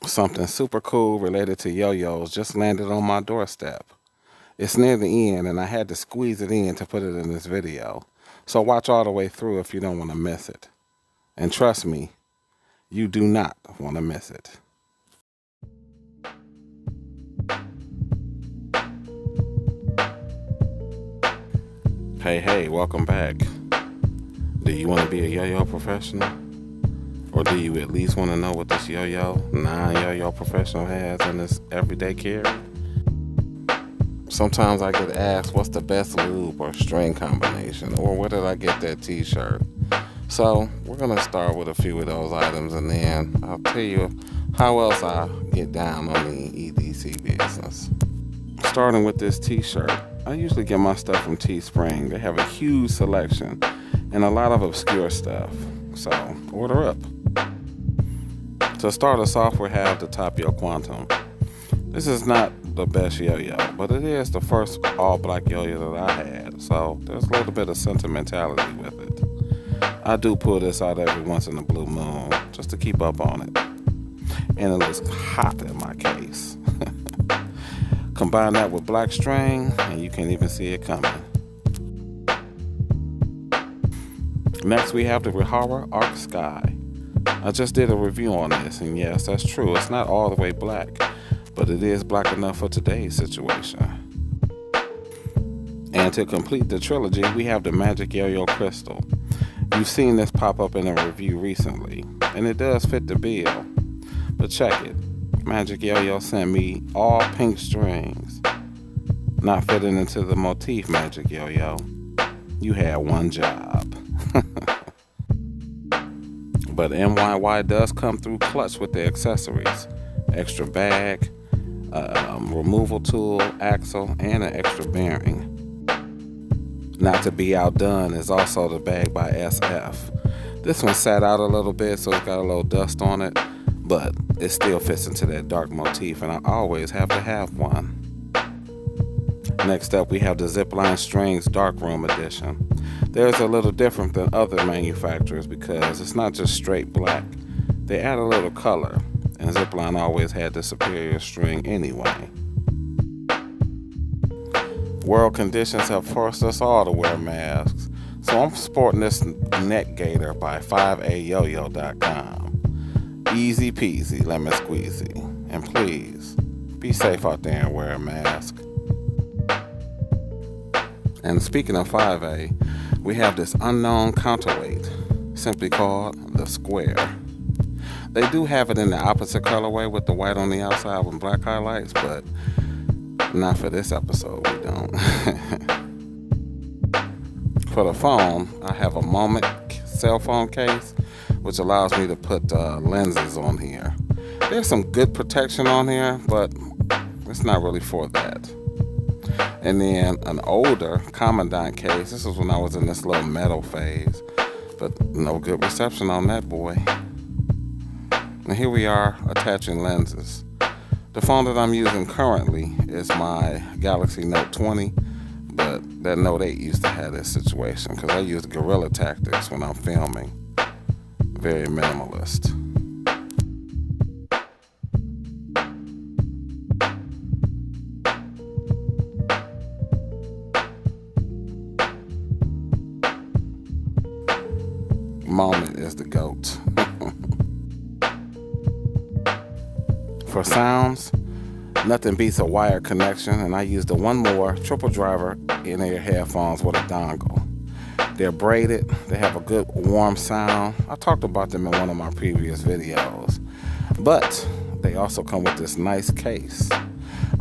Something super cool related to yo-yos just landed on my doorstep. It's near the end and I had to squeeze it in to put it in this video. So watch all the way through if you don't want to miss it. And trust me, you do not want to miss it. Hey, welcome back. Do you want to be a yo-yo professional? Or do you at least want to know what this yo-yo, non-yo-yo professional has in this everyday carry? Sometimes I get asked what's the best lube or string combination, or where did I get that t-shirt? So we're going to start with a few of those items and then I'll tell you how else I get down on the EDC business. Starting with this t-shirt, I usually get my stuff from Teespring. They have a huge selection and a lot of obscure stuff, so order up. To start us off, we have the Tapio Quantum. This is not the best yo-yo, but it is the first all-black yo-yo that I had, so there's a little bit of sentimentality with it. I do pull this out every once in a blue moon, just to keep up on it. And it looks hot in my case. Combine that with black string, and you can't even see it coming. Next, we have the Rihara Arc Sky. I just did a review on this, and yes, that's true. It's not all the way black, but it is black enough for today's situation. And to complete the trilogy, we have the Magic Yo-Yo Crystal. You've seen this pop up in a review recently, and it does fit the bill. But check it. Magic Yo-Yo sent me all pink strings, not fitting into the motif Magic Yo-Yo. You had one job. But NYY does come through clutch with the accessories. Extra bag, removal tool, axle, and an extra bearing. Not to be outdone is also the bag by SF. This one sat out a little bit, so it's got a little dust on it, but it still fits into that dark motif, and I always have to have one. Next up, we have the Zipline Strings Darkroom Edition. There's a little different than other manufacturers because it's not just straight black. They add a little color, and Zipline always had the superior string anyway. World conditions have forced us all to wear masks, so I'm sporting this neck gaiter by 5ayoyo.com. Easy peasy, lemon squeezy. And please, be safe out there and wear a mask. And speaking of 5A, we have this unknown counterweight, simply called the Square. They do have it in the opposite colorway with the white on the outside with black highlights, but not for this episode, we don't. For the phone, I have a Moment cell phone case, which allows me to put lenses on here. There's some good protection on here, but it's not really for that. And then an older Commandant case. This was when I was in this little metal phase, but no good reception on that boy. And here we are attaching lenses. The phone that I'm using currently is my Galaxy Note 20, but that Note 8 used to have this situation because I use guerrilla tactics when I'm filming. Very minimalist. Moment is the GOAT. For sounds, nothing beats a wired connection, and I use the One More triple driver in-ear headphones with a dongle. They're braided, they have a good warm sound. I talked about them in one of my previous videos. But they also come with this nice case.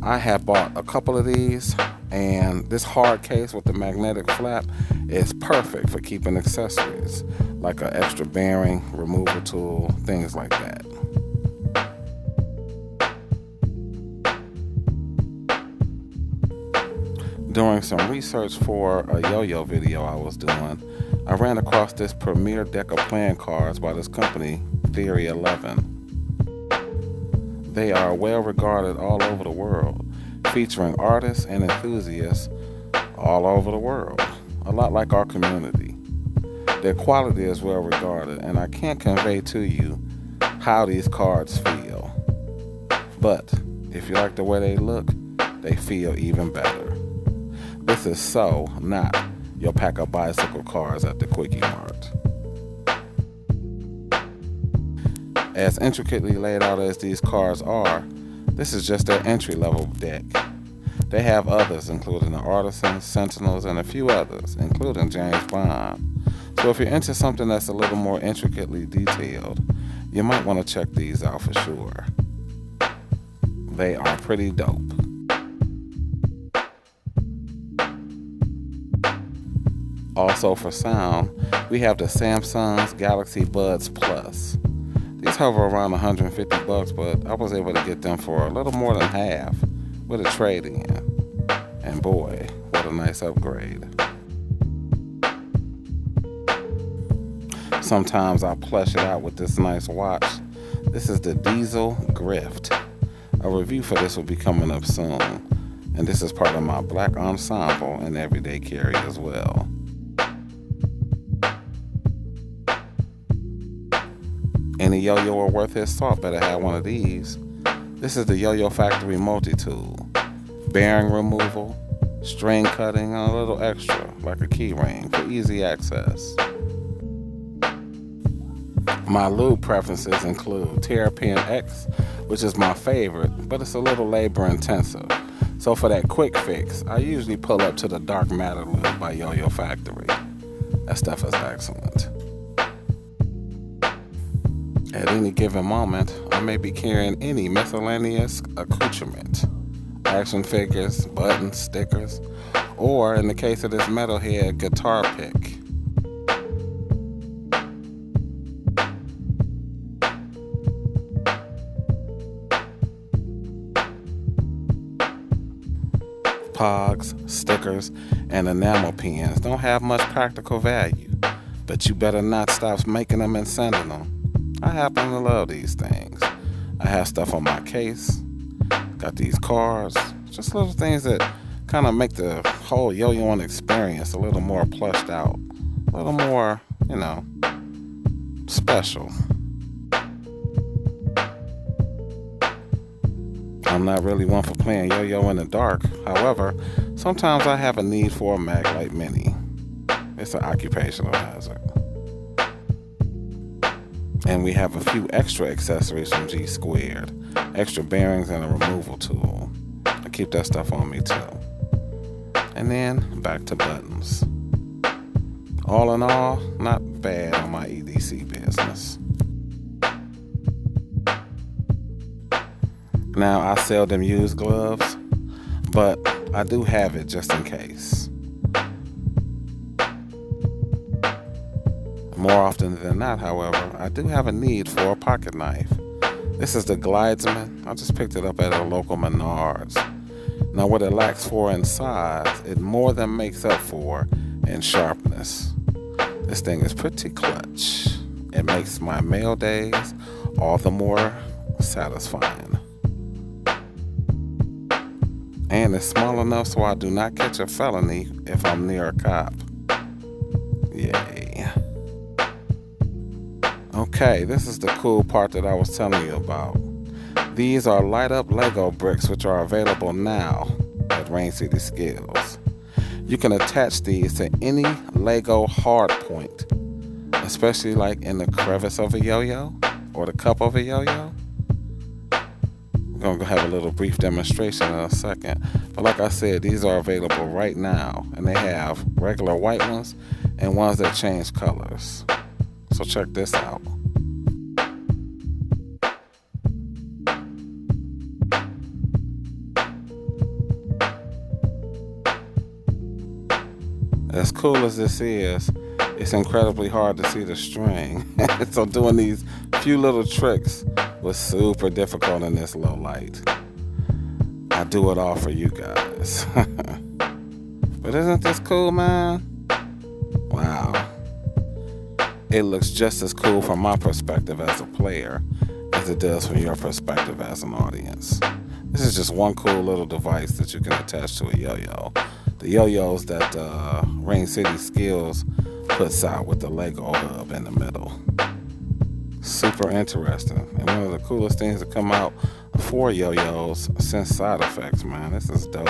I have bought a couple of these, and this hard case with the magnetic flap is perfect for keeping accessories, like an extra bearing, removal tool, things like that. During some research for a yo-yo video I was doing, I ran across this premier deck of playing cards by this company, Theory 11. They are well regarded all over the world, featuring artists and enthusiasts all over the world, a lot like our community. Their quality is well regarded, and I can't convey to you how these cards feel. But if you like the way they look, they feel even better. This is so not your pack of bicycle cars at the Quickie Mart. As intricately laid out as these cars are, this is just their entry-level deck. They have others, including the Artisans, Sentinels, and a few others, including James Bond. So if you're into something that's a little more intricately detailed, you might want to check these out for sure. They are pretty dope. Also for sound, we have the Samsung's Galaxy Buds Plus. These hover around $150, but I was able to get them for a little more than half with a trade-in. And boy, what a nice upgrade. Sometimes I plush it out with this nice watch. This is the Diesel Grift. A review for this will be coming up soon. And this is part of my black ensemble and everyday carry as well. Any yo-yoer worth his salt better have one of these. This is the Yo-Yo Factory multi-tool. Bearing removal, string cutting, and a little extra, like a key ring for easy access. My lube preferences include Terrapin X, which is my favorite, but it's a little labor intensive. So for that quick fix, I usually pull up to the Dark Matter lube by Yo-Yo Factory. That stuff is excellent. At any given moment, I may be carrying any miscellaneous accoutrement. Action figures, buttons, stickers, or in the case of this metalhead, guitar pick. Pogs, stickers, and enamel pins don't have much practical value, but you better not stop making them and sending them. I happen to love these things. I have stuff on my case, got these cards, just little things that kind of make the whole yo-yoing experience a little more plushed out, a little more, special. I'm not really one for playing yo-yo in the dark. However, sometimes I have a need for a Maglite Mini. It's an occupational hazard. And we have a few extra accessories from G Squared, extra bearings and a removal tool. I keep that stuff on me too. And then back to buttons. All in all, not bad on my EDC business. Now I seldom use gloves, but I do have it just in case. More often than not, however, I do have a need for a pocket knife. This is the Glidesman. I just picked it up at a local Menards. Now what it lacks for in size, it more than makes up for in sharpness. This thing is pretty clutch. It makes my mail days all the more satisfying. And it's small enough so I do not catch a felony if I'm near a cop. Yay. Okay, this is the cool part that I was telling you about. These are light up Lego bricks which are available now at Rain City Skills. You can attach these to any Lego hard point, especially like in the crevice of a yo-yo or the cup of a yo-yo. We're going to have a little brief demonstration in a second. But like I said, these are available right now, and they have regular white ones and ones that change colors. So check this out. As cool as this is, it's incredibly hard to see the string. So doing these few little tricks was super difficult in this low light. I do it all for you guys. But isn't this cool, man? Wow. It looks just as cool from my perspective as a player as it does from your perspective as an audience. This is just one cool little device that you can attach to a yo-yo. The yo-yos that Rain City Skills puts out with the Lego hub in the middle. Super interesting. And one of the coolest things to come out 4 yo-yos since side effects, man. This is dope.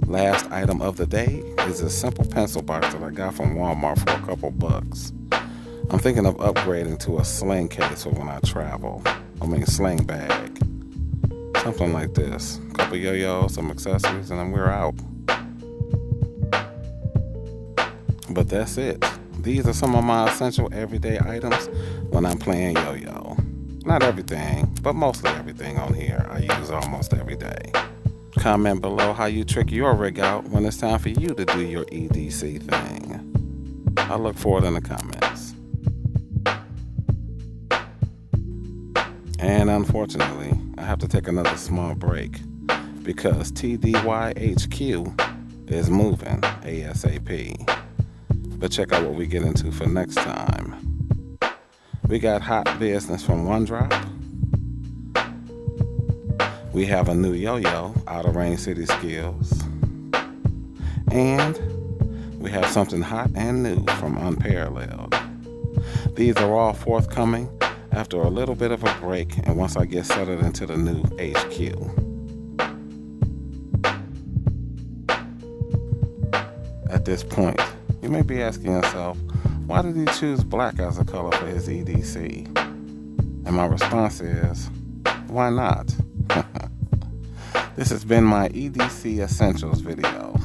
Last item of the day is a simple pencil box that I got from Walmart for a couple bucks. I'm thinking of upgrading to a sling case for when I travel. Sling bag. Something like this. A couple yo-yos, some accessories, and then we're out. But that's it. These are some of my essential everyday items when I'm playing yo-yo. Not everything, but mostly everything on here I use almost every day. Comment below how you trick your rig out when it's time for you to do your EDC thing. I look forward in the comments. And unfortunately, I have to take another small break because TDYHQ is moving ASAP. But check out what we get into for next time. We got hot business from One Drop. We have a new yo-yo, Outer Range City Skills. And we have something hot and new from Unparalleled. These are all forthcoming after a little bit of a break and once I get settled into the new HQ. At this point, you may be asking yourself, why did he choose black as a color for his EDC? And my response is, why not? This has been my EDC Essentials video.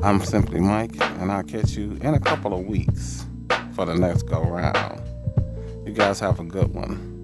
I'm Simply Mike, and I'll catch you in a couple of weeks for the next go round. You guys have a good one.